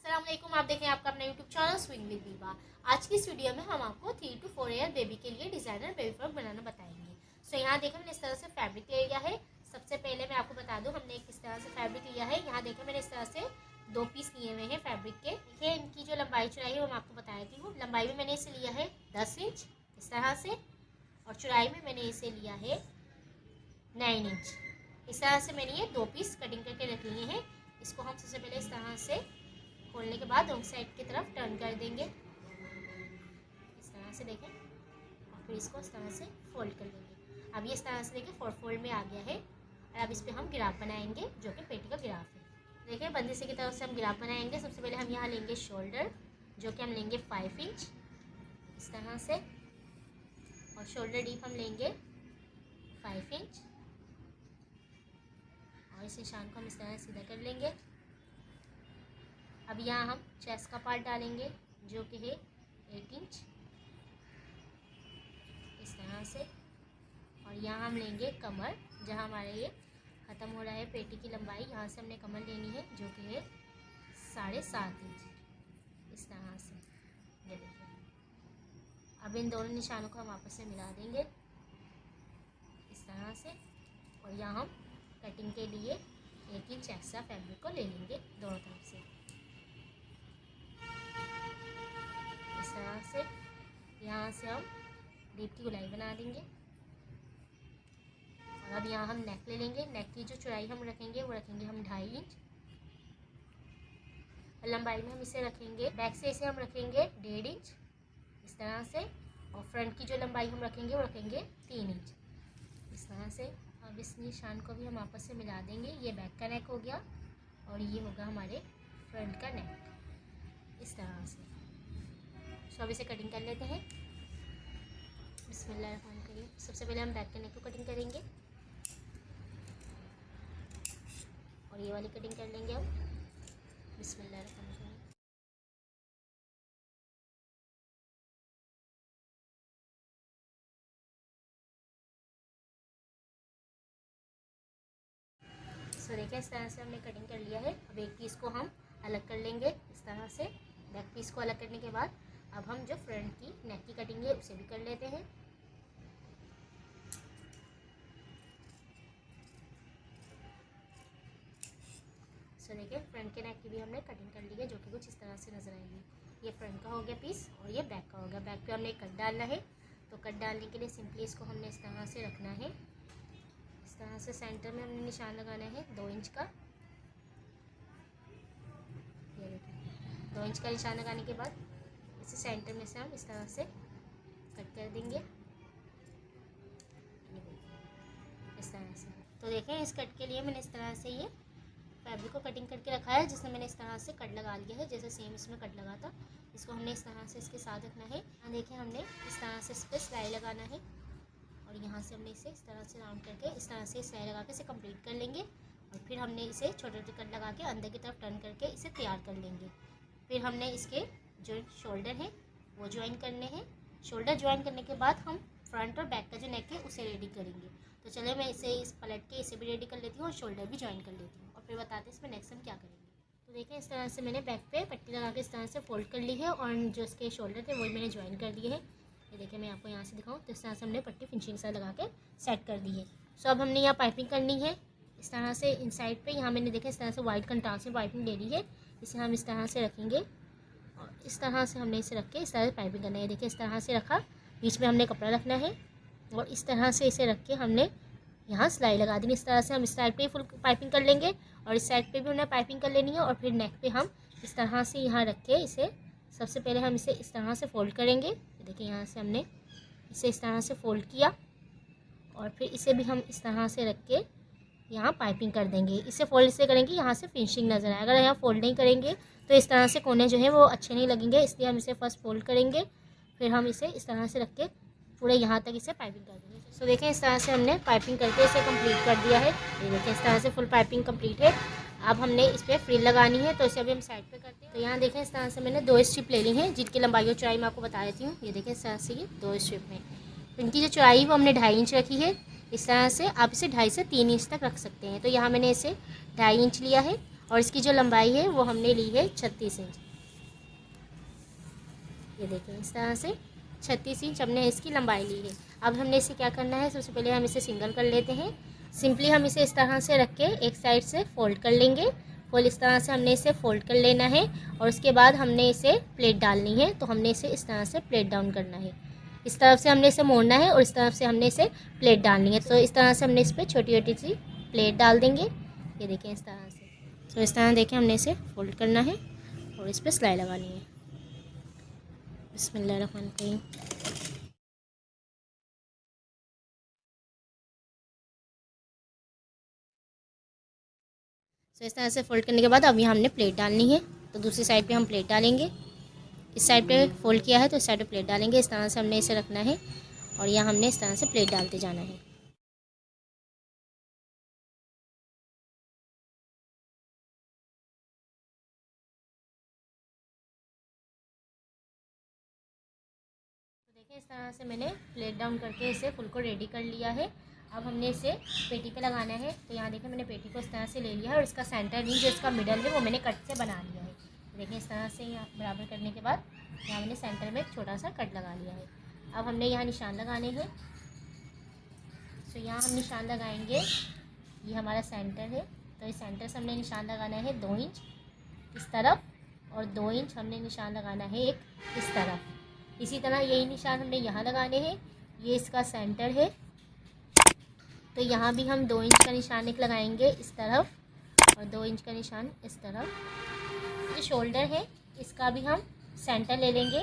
अस्सलामुअलैकुम, आप देखें आपका अपना YouTube channel swing with Biba. आज की इस वीडियो में हम आपको 3 to 4 ईयर बेबी के लिए डिज़ाइनर बेबी फ्रॉक बनाना बताएंगे। सो यहाँ देखें मैंने इस तरह से फैब्रिक ले लिया है। सबसे पहले मैं आपको बता दूँ हमने किस तरह से फैब्रिक लिया है। यहाँ देखें मैंने इस तरह से 2 पीस लिए हुए हैं फैब्रिक के। देखिए इनकी जो लंबाई चौड़ाई है वो मैं आपको बता देती हूँ। लंबाई में मैंने इसे लिया है 10 इंच इस तरह से, और चौड़ाई में मैंने इसे लिया है 9 इंच। इस तरह से मैंने ये 2 पीस कटिंग करके रख लिए हैं। इसको हम सबसे पहले इस तरह से खोलने के बाद रॉन्ग साइड की तरफ टर्न कर देंगे इस तरह से, देखें, और फिर इसको इस तरह से फोल्ड कर देंगे। अब ये इस तरह से देखें 4 फोल्ड में आ गया है। और अब इस पर हम गिराफ बनाएंगे जो कि पेटी का गिराफ है। देखिए बंदिशे की तरफ से हम गिराफ बनाएंगे। सबसे पहले हम यहाँ लेंगे शोल्डर, जो कि हम लेंगे 5 इंच इस तरह से, और शोल्डर डीप हम लेंगे 5 इंच, और इस निशान को हम इस तरह सीधा कर लेंगे। अब यहाँ हम चेस्ट का पार्ट डालेंगे जो कि है 8 इंच इस तरह से, और यहाँ हम लेंगे कमर, जहाँ हमारे ये ख़त्म हो रहा है पेटी की लंबाई, यहाँ से हमने कमर लेनी है जो कि है 7.5 इंच इस तरह से। ये देखिए, अब इन दोनों निशानों को हम आपस में मिला देंगे इस तरह से, और यहाँ हम कटिंग के लिए 1 इंच एक्स्ट्रा फैब्रिक को ले लेंगे दोनों तरफ से इस तरह से। यहाँ से हम डीप की गोलाई बना देंगे, और अब यहाँ हम नेक ले लेंगे। नेक की जो चौड़ाई हम रखेंगे वो रखेंगे हम 2.5 इंच, और लंबाई में हम इसे रखेंगे, बैक से इसे हम रखेंगे 1.5 इंच इस तरह से, और फ्रंट की जो लंबाई हम रखेंगे वो रखेंगे 3 इंच इस तरह से। अब इस निशान को भी हम आपस से मिला देंगे। ये बैक का नेक हो गया और ये होगा हमारे फ्रंट का नेक इस तरह से। तो अब इसे कटिंग कर लेते हैं। बिस्मिल्लाहिर्रहमानिर्रहीम। सबसे पहले हम बैक के नेक को कटिंग करेंगे, और ये वाली कटिंग कर लेंगे हम। बिस्मिल्लाहिर्रहमानिर्रहीम। सो देखिए इस तरह से हमने कटिंग कर लिया है। अब एक पीस को हम अलग कर लेंगे इस तरह से। बैक पीस को अलग करने के बाद अब हम जो फ्रंट की नेक की कटिंग है उसे भी कर लेते हैं। सो देखिए फ्रंट के नेक की भी हमने कटिंग कर ली है, जो कि कुछ इस तरह से नजर आएगी। ये फ्रंट का हो गया पीस, और ये बैक का हो गया। बैक पे हमने कट डालना है, तो कट डालने के लिए सिंपली इसको हमने इस तरह से रखना है। इस तरह से सेंटर में हमने निशान लगाना है 2 इंच का। ये देखिए 2 इंच का निशान लगाने के बाद इसे सेंटर में से हम इस तरह से कट कर देंगे इस तरह से। तो देखें इस कट के लिए मैंने इस तरह से ये फैब्रिक को कटिंग करके रखा है, जिसमें मैंने इस तरह से कट लगा लिया है, जैसे सेम इसमें कट लगा था। इसको हमने इस तरह से इसके साथ रखना है। यहाँ देखें हमने इस तरह से इस पर सिलाई लगाना है, और यहाँ से हमने इसे इस तरह से राउंड करके इस तरह से सिलाई लगा के इसे कंप्लीट कर लेंगे। और फिर हमने इसे छोटे छोटे कट लगा के अंदर की तरफ टर्न करके इसे तैयार कर लेंगे। फिर हमने इसके जो शोल्डर हैं वो ज्वाइन करने हैं। शोल्डर ज्वाइन करने के बाद हम फ्रंट और बैक का जो नेक है उसे रेडी करेंगे। तो चलिए मैं इसे इस पलट के इसे भी रेडी कर लेती हूँ और शोल्डर भी ज्वाइन कर लेती हूँ, और फिर बताते हैं इसमें नेक्स्ट हम क्या करेंगे। तो देखिए इस तरह से मैंने बैक पे पट्टी लगा के इस तरह से फोल्ड कर ली है, और जो इसके शोल्डर थे वही मैंने ज्वाइन कर दिए हैं। ये देखिए मैं आपको यहाँ से दिखाऊँ तो इस तरह से हमने पट्टी फिनिशिंग से लगा के सेट कर दी है। सो अब हमने यहाँ पाइपिंग करनी है इस तरह से इन साइड पे। यहाँ मैंने देखा इस तरह से वाइट कंट्रास्ट में पाइपिंग ले ली है। इसे हम इस तरह से रखेंगे, और इस तरह से हमने इसे रख के इस तरह से पाइपिंग करना है। देखिए इस तरह से रखा, बीच में हमने कपड़ा रखना है, और इस तरह से इसे रख के हमने यहाँ सिलाई लगा दी। इस तरह से हम इस साइड पे फुल पाइपिंग कर लेंगे, और इस साइड पे भी हमने पाइपिंग कर लेनी है। और फिर नेक पे हम इस तरह से यहाँ रख के इसे सबसे पहले हम इसे इस तरह से फोल्ड करेंगे। देखिए यहाँ से हमने इसे इस तरह से फोल्ड किया, और फिर इसे भी हम इस तरह से रख के यहाँ पाइपिंग कर देंगे। इसे फोल्ड इसलिए करेंगे यहाँ से फिनिशिंग नज़र आए। अगर यहाँ फोल्ड नहीं करेंगे तो इस तरह से कोने जो है वो अच्छे नहीं लगेंगे, इसलिए हम इसे फर्स्ट फोल्ड करेंगे, फिर हम इसे इस तरह से रख के पूरे यहाँ तक इसे पाइपिंग कर देंगे। सो देखें इस तरह से हमने पाइपिंग करके इसे कंप्लीट कर दिया है। ये देखें इस तरह से फुल पाइपिंग कंप्लीट है। अब हमने इस पर फ्रिल लगानी है, तो इसे अभी हम साइड पे करते हैं। तो यहाँ देखें इस तरह से मैंने 2 स्ट्रिप ले ली हैं, जिनकी लंबाई और चौड़ाई मैं आपको बता देती हूँ। ये देखें इस तरह से ये 2 स्ट्रिप में, तो इनकी जो चौड़ाई वो हमने 2.5 इंच रखी है। इस तरह से आप इसे 2.5 से 3 इंच तक रख सकते हैं। तो यहाँ मैंने इसे 2.5 इंच लिया है, और इसकी जो लंबाई है वो हमने ली है 36 इंच। ये देखें इस तरह से 36 इंच हमने इसकी लंबाई ली है। अब हमने इसे क्या करना है, सबसे पहले हम इसे सिंगल कर लेते हैं। सिंपली हम इसे इस तरह से रख के एक साइड से फोल्ड कर लेंगे। फुल इस तरह से हमने इसे फोल्ड कर लेना है और उसके बाद हमने इसे प्लेट डालनी है। तो हमने इसे इस तरह से प्लेट डाउन करना है। इस तरफ से हमने इसे मोड़ना है और इस तरफ से हमने इसे प्लेट डालनी है। तो इस तरह से हमने इस पर छोटी छोटी सी प्लेट डाल देंगे। ये देखें इस तरह से। तो इस तरह देखें हमने इसे फोल्ड करना है और इस पर सिलाई लगानी है। बिस्मिल्लाहिर्रहमानिर्रहीम। तो इस तरह से फोल्ड करने के बाद अब यहाँ हमने प्लेट डालनी है। तो दूसरी साइड पे हम प्लेट डालेंगे। इस साइड पे फोल्ड किया है तो इस साइड पे प्लेट डालेंगे। इस तरह से हमने इसे रखना है और यहाँ हमने इस तरह से प्लेट डालते जाना है। तो देखिए इस तरह से मैंने प्लेट डाउन करके इसे फुल को रेडी कर लिया है। अब हमने इसे पेटी पे लगाना है। तो यहाँ देखिए मैंने पेटी को इस तरह से ले लिया है और इसका सेंटर नहीं जो इसका मिडल है वो मैंने कट से बना लिया है। देखिए इस तरह से यहाँ बराबर करने के बाद यहाँ मैंने सेंटर में एक छोटा सा कट लगा लिया है। अब हमने यहाँ निशान लगाने हैं। तो यहाँ हम निशान लगाएंगे, ये हमारा सेंटर है। तो इस सेंटर से हमने निशान लगाना है 2 इंच इस तरफ और 2 इंच हमने निशान लगाना है एक इस तरफ। इसी तरह यही निशान हमने यहाँ लगाने हैं। ये इसका सेंटर है तो यहाँ भी हम 2 इंच का निशान एक लगाएंगे इस तरफ और 2 इंच का निशान इस तरफ। ये शोल्डर है, इसका भी हम सेंटर ले लेंगे।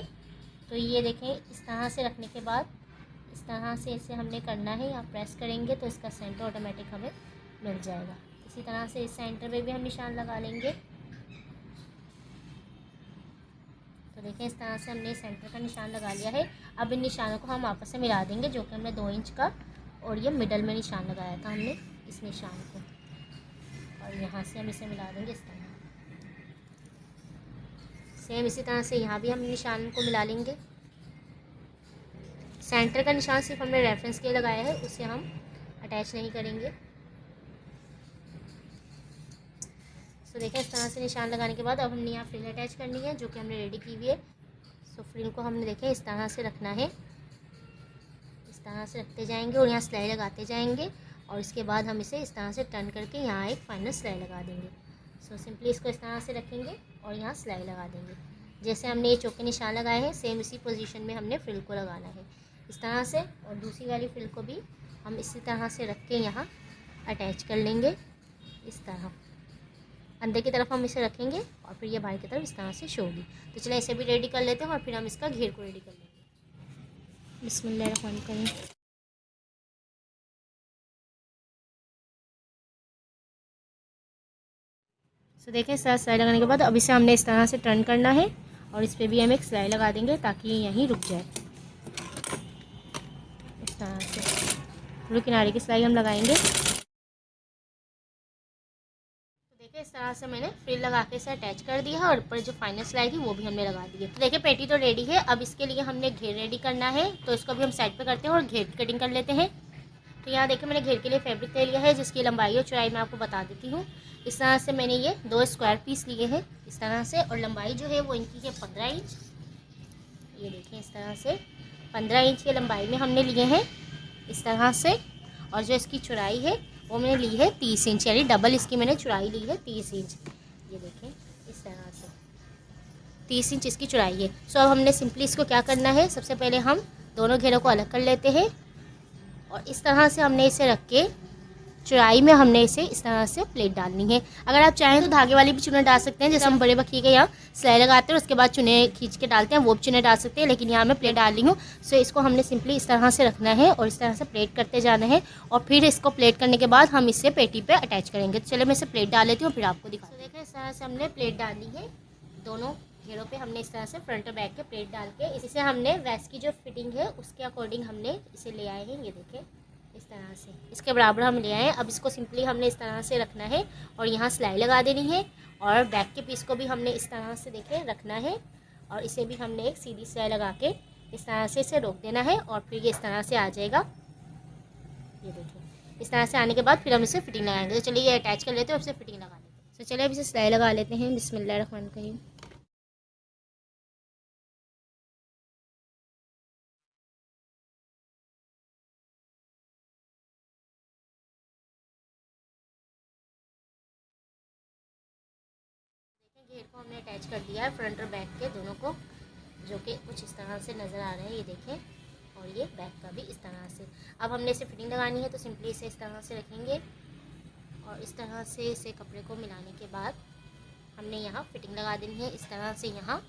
तो ये देखें इस तरह से रखने के बाद इस तरह से इसे हमने करना है, यहाँ प्रेस करेंगे तो इसका सेंटर ऑटोमेटिक हमें मिल जाएगा। इसी तरह से इस सेंटर पे भी हम निशान लगा लेंगे। तो देखें इस तरह से हमने सेंटर का निशान लगा लिया है। अब इन निशानों को हम आपस में मिला देंगे, जो कि हमने 2 इंच का और ये मिडल में निशान लगाया था हमने इस निशान को, और यहाँ से हम इसे मिला देंगे इस तरह। सेम इसी तरह से यहाँ भी हम निशान को मिला लेंगे। सेंटर का निशान सिर्फ हमने रेफरेंस के लिए लगाया है, उसे हम अटैच नहीं करेंगे। तो देखें इस तरह से निशान लगाने के बाद अब हमने यहाँ फ्रिल अटैच करनी है, जो कि हमने रेडी की हुई है। सो फ्रिल को हमने देखें इस तरह से रखना है, इस तरह से रखते जाएंगे और यहाँ सिलाई लगाते जाएंगे और इसके बाद हम इसे इस तरह से टर्न करके यहाँ एक फाइनल सिलाई लगा देंगे। सो सिंपली इसको इस तरह से रखेंगे और यहाँ सिलाई लगा देंगे। जैसे हमने ये चौके निशान लगाए हैं सेम इसी पोजीशन में हमने फ्रिल को लगाना है इस तरह से, और दूसरी वाली फ्रिल को भी हम इसी तरह से रख के यहाँ अटैच कर लेंगे इस तरह। अंदर की तरफ हम इसे रखेंगे और फिर ये बाहर की तरफ इस तरह से शो होगी। तो चलिए इसे भी रेडी कर लेते हैं और फिर हम इसका घेर को रेडी कर लेंगे। बिस्मिल्लाहिर्रहमानिर्रहीम। तो देखें साथ सिलाई लगाने के बाद अब इसे हमने इस तरह से टर्न करना है और इस पर भी हम एक सिलाई लगा देंगे ताकि ये यहीं रुक जाए। इस तरह से पूरे किनारे की सिलाई हम लगाएंगे। देखिए इस तरह से मैंने फ्रिल लगा के इसे अटैच कर दिया है और ऊपर जो फाइनल सिलाई थी वो भी हमने लगा दी है। तो देखिए पेटी तो रेडी है। अब इसके लिए हमने घेर रेडी करना है, तो इसको भी हम साइड पे करते हैं और घेर की कटिंग कर लेते हैं। तो यहाँ देखिए मैंने घेर के लिए फैब्रिक ले लिया है, जिसकी लंबाई और चौड़ाई मैं आपको बता देती हूँ। इस तरह से मैंने ये 2 स्क्वायर पीस लिए हैं इस तरह से, और लंबाई जो है वो इनकी है 15 इंच। ये देखें इस तरह से 15 इंच की लंबाई में हमने लिए हैं इस तरह से, और जो इसकी चौड़ाई है वो मैंने ली है 30 इंच, यानी डबल इसकी मैंने चौड़ाई ली है 30 इंच। ये देखें इस तरह से 30 इंच इसकी चौड़ाई है। सो अब हमने सिंपली इसको क्या करना है, सबसे पहले हम दोनों घेरों को अलग कर लेते हैं और इस तरह से हमने इसे रख के चौड़ाई में हमने इसे इस तरह से प्लेट डालनी है। अगर आप चाहें तो धागे वाली भी चुने डाल सकते हैं, जैसे हम बड़े बखी के यहाँ सिलाई लगाते हैं उसके बाद चुने खींच के डालते हैं, वो भी चुने डाल सकते हैं, लेकिन यहाँ मैं प्लेट डाल रही हूँ। सो इसको हमने सिंपली इस तरह से रखना है और इस तरह से प्लेट करते जाना है और फिर इसको प्लेट करने के बाद हम इसे पेटी पे अटैच करेंगे। तो चलिए मैं इसे प्लेट डाल लेती हूँ फिर आपको दिखा। देखें इस तरह से हमने प्लेट डाली है, दोनों घेरों पे हमने इस तरह से फ्रंट और बैक के प्लेट डाल के इसे हमने वेस्ट की जो फिटिंग है उसके अकॉर्डिंग हमने इसे ले आए हैं। ये देखें इस तरह से इसके बराबर हम ले आए। अब इसको सिंपली हमने इस तरह से रखना है और यहाँ सिलाई लगा देनी है, और बैक के पीस को भी हमने इस तरह से देखें रखना है और इसे भी हमने एक सीधी सिलाई लगा के इस तरह से इसे रोक देना है और फिर ये इस तरह से आ जाएगा। ये देखिए इस तरह से आने के बाद फिर हम इसे फिटिंग लगाएंगे। तो चलिए ये अटैच कर लेते हैं और इसे फिटिंग लगा लेते हैं। तो चलिए अब इसे सिलाई लगा लेते हैं। बिस्मिल्लाहिर्रहमानिर्रहीम। घेर को हमने अटैच कर दिया है फ्रंट और बैक के दोनों को, जो कि कुछ इस तरह से नज़र आ रहा है, ये देखें। और ये बैक का भी इस तरह से। अब हमने इसे फिटिंग लगानी है, तो सिंपली इसे इस तरह से रखेंगे और इस तरह से इसे कपड़े को मिलाने के बाद हमने यहाँ फिटिंग लगा देनी है इस तरह से यहाँ,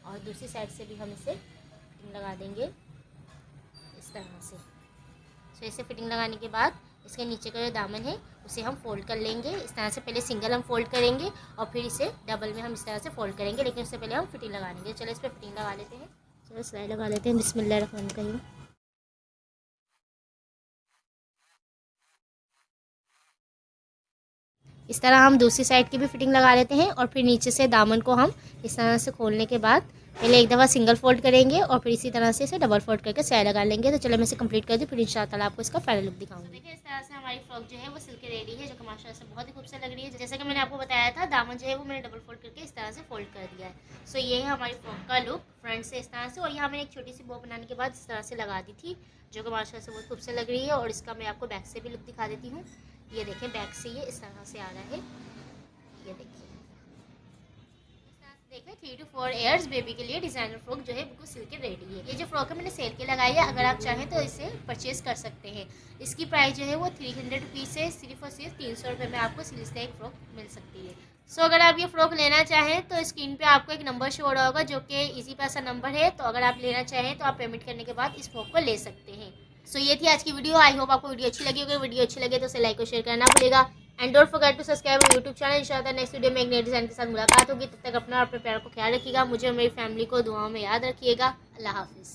और दूसरी साइड से भी हम इसे फिटिंग लगा देंगे इस तरह से। तो इसे फिटिंग लगाने के बाद इसके नीचे का जो दामन है उसे हम फोल्ड कर लेंगे इस तरह से। पहले सिंगल हम फोल्ड करेंगे और फिर इसे डबल में हम इस तरह से फोल्ड करेंगे, लेकिन उससे पहले हम फिटिंग लगा लेंगे। चलो इस पर फिटिंग लगा लेते हैं। चलो सिलाई लगा लेते हैं। बिस्मिल्लाहिर्रहमानिर्रहीम। इस तरह हम दूसरी साइड की भी फिटिंग लगा लेते हैं और फिर नीचे से दामन को हम इस तरह से खोलने के बाद पहले एक दफ़ा सिंगल फोल्ड करेंगे और फिर इसी तरह से इसे डबल फोल्ड करके सिलाई लगा लेंगे। तो चलो मैं इसे कंप्लीट कर दूँ, फिर इंशाअल्लाह आपको इसका फाइनल लुक दिखाऊंगी। देखिए इस तरह से हमारी फ्रॉक जो है वो सिल के रेडी है, जो कि माशाल्लाह से बहुत ही खूबसूरत लग रही है। जैसे कि मैंने आपको बताया था, दामन जो है वो मैंने डबल फोल्ड करके इस तरह से फोल्ड कर दिया है। सो ये है हमारी फ्रॉक का लुक फ्रंट से इस तरह से। और यहाँ मैंने एक छोटी सी बो बनाने के बाद इस तरह से लगा दी थी, जो कि माशाल्लाह से बहुत खूबसूरत लग रही है। और इसका मैं आपको बैक से भी लुक दिखा देती हूँ। ये देखें, बैक से ये इस तरह से आ रहा है, ये देखिए। देखिए 3 to 4 ईयर्स बेबी के लिए डिज़ाइनर फ्रॉक जो है बिल्कुल सिल के रेडी है। ये जो फ्रॉक है मैंने सेल के लगाई है, अगर आप चाहें तो इसे परचेज कर सकते हैं। इसकी प्राइस जो है वो 300 रुपीज़ है। सिर्फ और सिर्फ 300 रुपये में आपको सिल एक फ्रॉक मिल सकती है। सो अगर आप ये फ्रॉक लेना चाहें तो स्क्रीन पे आपको एक नंबर शो हो रहा होगा, जो कि इजी पैसा नंबर है। तो अगर आप लेना चाहें तो आप पेमेंट करने के बाद इस फ्रॉक को ले सकते हैं। सो ये थी आज की वीडियो। आई होप आपको वीडियो अच्छी लगी होगी। वीडियो अच्छी लगे तो उसे लाइक और शेयर करना भूलेगा। And don't forget to subscribe मेरे यूट्यूब चैनल। इंशाल्लाह नेक्स्ट वीडियो में एक नए डिज़ाइन के साथ मुलाकात होगी। तब तक अपना और अपने प्यार को ख्याल रखिएगा। मुझे और मेरी फैमिली को दुआओं में याद रखिएगा। अल्लाह हाफिज़।